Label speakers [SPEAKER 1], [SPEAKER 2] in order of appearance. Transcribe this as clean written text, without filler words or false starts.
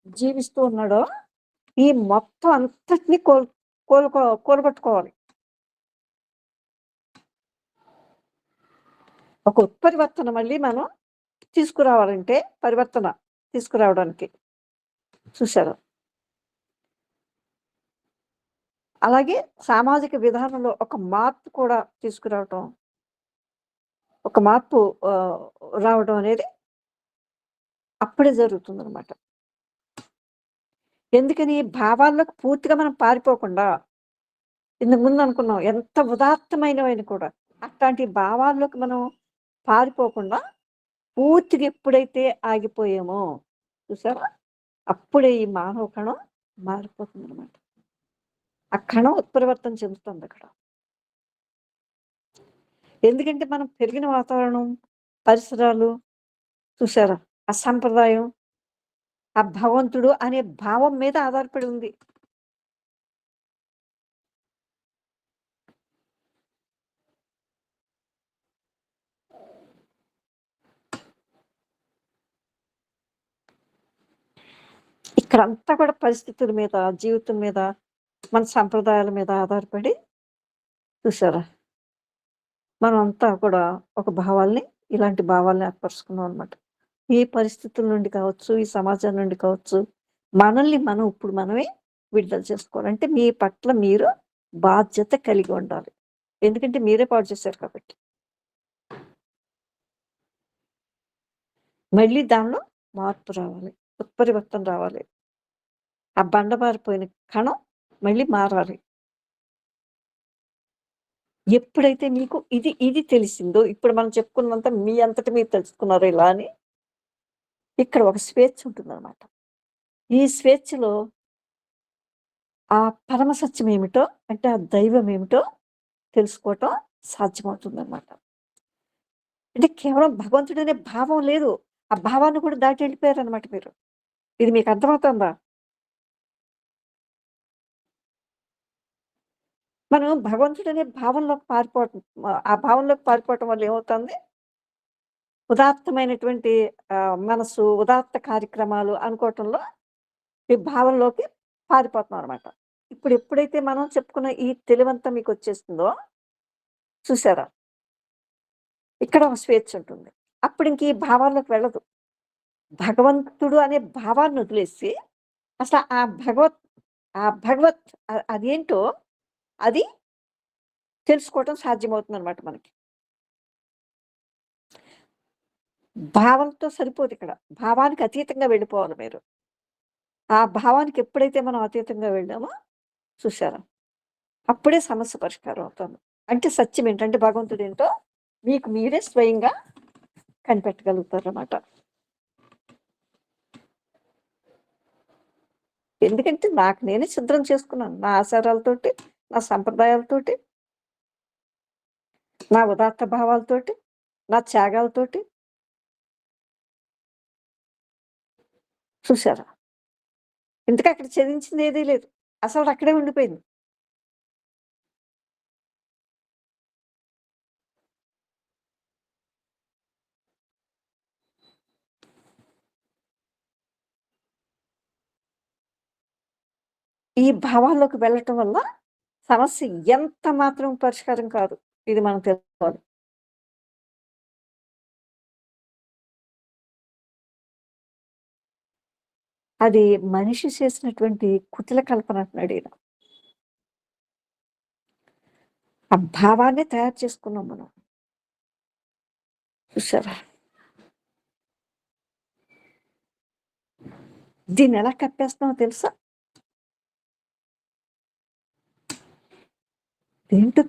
[SPEAKER 1] జీవిస్తూ ఉన్నాడో, ఈ మొత్తం అంతటిని కూలగొట్టుకోవాలి. ఒక ఉత్పరివర్తన మళ్ళీ మనం తీసుకురావాలంటే, పరివర్తన తీసుకురావడానికి. చూసారా? అలాగే సామాజిక విధానంలో ఒక మార్పు కూడా తీసుకురావటం. ఒక మార్పు ఆహ్, రావడం అనేది అప్పుడే జరుగుతుందనమాట. ఎందుకని? భావాల్లోకి పూర్తిగా మనం పారిపోకుండా, ఇంతకు ముందు అనుకున్నాం ఎంత ఉదాత్తమైనవని కూడా. అట్లాంటి భావాల్లోకి మనం పారిపోకుండా, పూర్తిగా ఎప్పుడైతే ఆగిపోయామో చూసారా? అప్పుడే ఈ మానవ కణం మారిపోతుందనమాట. ఆ కణం ఉత్పరివర్తన చెందుతుందక్కడ. ఎందుకంటే మనం పెరిగిన వాతావరణం, పరిసరాలు చూసారా? ఆ సంప్రదాయం, ఆ భగవంతుడు అనే భావం మీద ఆధారపడి ఉంది. ఇక్కడంతా కూడా పరిస్థితుల మీద, జీవితం మీద, మన సంప్రదాయాల మీద ఆధారపడి చూసారా? మనమంతా కూడా ఒక భావాల్ని, ఇలాంటి భావాల్ని ఏర్పరుచుకున్నాం అనమాట. ఈ పరిస్థితుల నుండి కావచ్చు, ఈ సమాజం నుండి కావచ్చు, మనల్ని మనం ఇప్పుడు మనమే విడుదల చేసుకోవాలి. అంటే మీ పట్ల మీరు బాధ్యత కలిగి ఉండాలి. ఎందుకంటే మీరే పాడు చేశారు కాబట్టి. మళ్ళీ దానిలో మార్పు రావాలి. ఉత్పరివర్తన రావాలి. ఆ బండబారిపోయిన కణం మళ్ళీ మారాలి. ఎప్పుడైతే మీకు ఇది తెలిసిందో, ఇప్పుడు మనం చెప్పుకున్నంత మీ అంతట మీరు తెలుసుకున్నారు ఇలా అని, ఇక్కడ ఒక స్వేచ్ఛ ఉంటుందనమాట. ఈ స్వేచ్ఛలో ఆ పరమ సత్యం ఏమిటో, అంటే ఆ దైవం ఏమిటో తెలుసుకోవటం సాధ్యమవుతుందనమాట. అంటే కేవలం భగవంతుడనే భావం లేదు. ఆ భావాన్ని కూడా దాటి వెళ్ళిపోయారనమాట మీరు. ఇది మీకు అర్థమవుతుందా? మనం భగవంతుడనే భావంలోకి పారిపోవటం ఆ భావంలోకి పారిపోవటం వల్ల ఏమవుతుంది? ఉదాత్తమైనటువంటి మనసు, ఉదాత్త కార్యక్రమాలు అనుకోవటంలో ఈ భావంలోకి పారిపోతున్నామనమాట. ఇప్పుడు ఎప్పుడైతే మనం చెప్పుకున్న ఈ తెలివంతా మీకొచ్చేస్తుందో చూసారా? ఇక్కడ ఒక స్వేచ్ఛ ఉంటుంది. అప్పుడింక ఈ భావాల్లోకి వెళ్ళదు. భగవంతుడు అనే భావాన్ని వదిలేసి అసల ఆ భగవత్ అదేంటో అది తెలుసుకోవటం సాధ్యమవుతుందనమాట మనకి. భావంతో సరిపోదిక్కడ. భావానికి అతీతంగా వెళ్ళిపోవాలి మీరు. ఆ భావానికి ఎప్పుడైతే మనం అతీతంగా వెళ్ళామో చూసారా? అప్పుడే సమస్య పరిష్కారం అవుతుంది. అంటే సత్యం ఏంటంటే భగవంతుడేంటో మీకు మీరే స్వయంగా కనిపెట్టగలుగుతారనమాట. ఎందుకంటే నాకు నేనే సిద్ధం చేసుకున్నాను. నా ఆచారాలతోటి, నా సంప్రదాయాలతోటి, నా ఉదాత్త భావాలతోటి, నా త్యాగాలతోటి చూసారా? ఇంతకీ అక్కడ ఛేదించింది ఏదీ లేదు. అసలు అక్కడే ఉండిపోయింది. ఈ భావాల్లోకి వెళ్ళటం వల్ల సమస్య ఎంత మాత్రం పరిష్కారం కాదు. ఇది మనం తెలుసుకోవాలి. అది మనిషి చేసినటువంటి కుటిల కల్పన అంటున్నాడీయన. ఆ భావాన్నే తయారు చేసుకున్నాం మనం. చూసారా? దీన్నెలా కప్పేస్తున్నామో తెలుసా? దేంటో